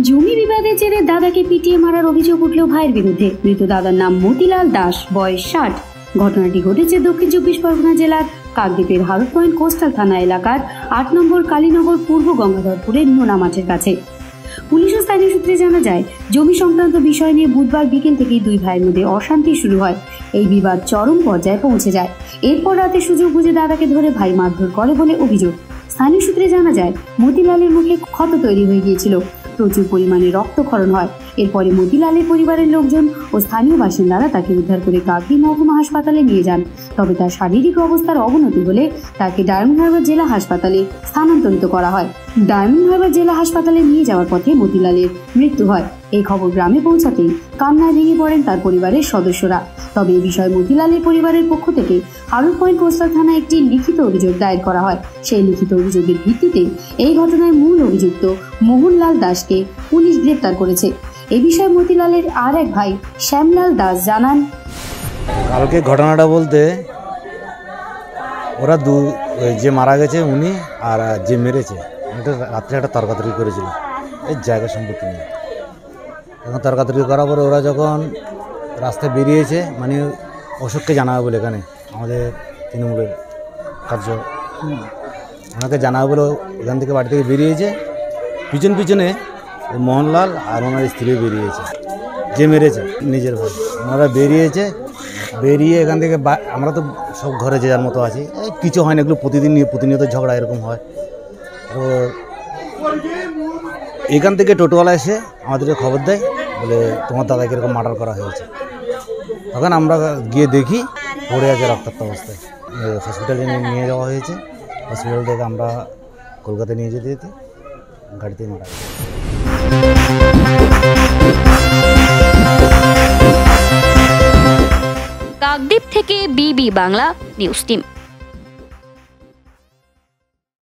জমি বিবাদের জেরে দাদাকে পিটিয়ে মারার অভিযোগ উঠল ভাইয়ের বিরুদ্ধে। মৃত দাদার নাম মতিলাল দাস, বয়স 60। ঘটনাটি ঘটেছে দক্ষিণ 24 পরগনা জেলার কাকদ্বীপের হারুট পয়েন্ট কোস্টাল থানা এলাকার 8 নম্বর কালীনগর পূর্ব গঙ্গাধরপুরের নোনা মাঠের কাছে। পুলিশ ও স্থানীয় সূত্রে জানা যায়, জমি সংক্রান্ত বিষয় নিয়ে বুধবার বিকেল থেকেই দুই ভাইয়ের মধ্যে অশান্তি শুরু হয়। এই বিবাদ চরম পর্যায়ে পৌঁছে যায়। এরপর রাতে সুযোগ বুঝে দাদাকে ধরে ভাই মারধর করে বলে অভিযোগ। স্থানীয় সূত্রে জানা যায়, মতিলালের মুখে ক্ষত তৈরি হয়ে গিয়েছিল, প্রচুর পরিমাণে রক্তক্ষরণ হয়। এরপরে মতিলালের পরিবারের লোকজন ও স্থানীয় বাসিন্দারা তাকে উদ্ধার করে কাকদ্বীপ মহকুমা হাসপাতালে নিয়ে যান। তবে তার শারীরিক অবস্থার অবনতি হলে তাকে ডায়মন্ড হারবার জেলা হাসপাতালে স্থানান্তরিত করা হয়। ডায়মন্ড হারবার জেলা হাসপাতালে নিয়ে যাওয়ার পথে মতিলালের মৃত্যু হয়। এই খবর গ্রামে পৌঁছাতেই কান্নায় ভেঙে পড়েন তার পরিবারের সদস্যরা। তবে এই বিষয়ে মতিলালের পরিবারের পক্ষ থেকে হারুট পয়েন্ট কোস্টাল থানায় একটি লিখিত অভিযোগ দায়ের করা হয়। সেই লিখিত অভিযোগের ভিত্তিতে এই ঘটনায় মূল অভিযুক্ত মোহনলাল দাসকে পুলিশ গ্রেপ্তার করেছে। এ বিষয়ে মতিলালের আর এক ভাই শ্যামলাল দাস জানান, কালকে ঘটনাটা বলতে ওরা যে মারা গেছে উনি আর যে মেরেছে রাত্রে একটা তর্কাতর্কি করেছিল এই জায়গা সম্পত্তি নিয়ে। এখন তর্কাতর্কি করার পরে ওরা যখন রাস্তায় বেরিয়েছে, মানে অশোককে জানাবে বলে, এখানে আমাদের তৃণমূলের কার্য ওনাকে জানাবে বলে এখান থেকে বাড়ি থেকে বেরিয়েছে। পিছনে মোহনলাল আর ওনার স্ত্রী বেরিয়েছে, যে মেরেছে নিজের ভাই। ওনারা বেরিয়ে এখান থেকে আমরা তো সব ঘরে যে যার মতো আছি, কিছু হয় না, এগুলো প্রতিনিয়ত ঝগড়া এরকম হয়। তো এখান থেকে টোটোওয়ালা এসে আমাদেরকে খবর দেয়, বলে তোমার দাদাকে এরকম মার্ডার করা হয়েছে। তখন আমরা গিয়ে দেখি পড়ে আছে রক্তাক্ত অবস্থায়। হসপিটালে নিয়ে যাওয়া হয়েছে। হসপিটাল থেকে আমরা কলকাতায় নিয়ে যেতে গাড়িতে মারা গেছে। কাকদ্বীপ থেকে বিবি বাংলা নিউজ টিম।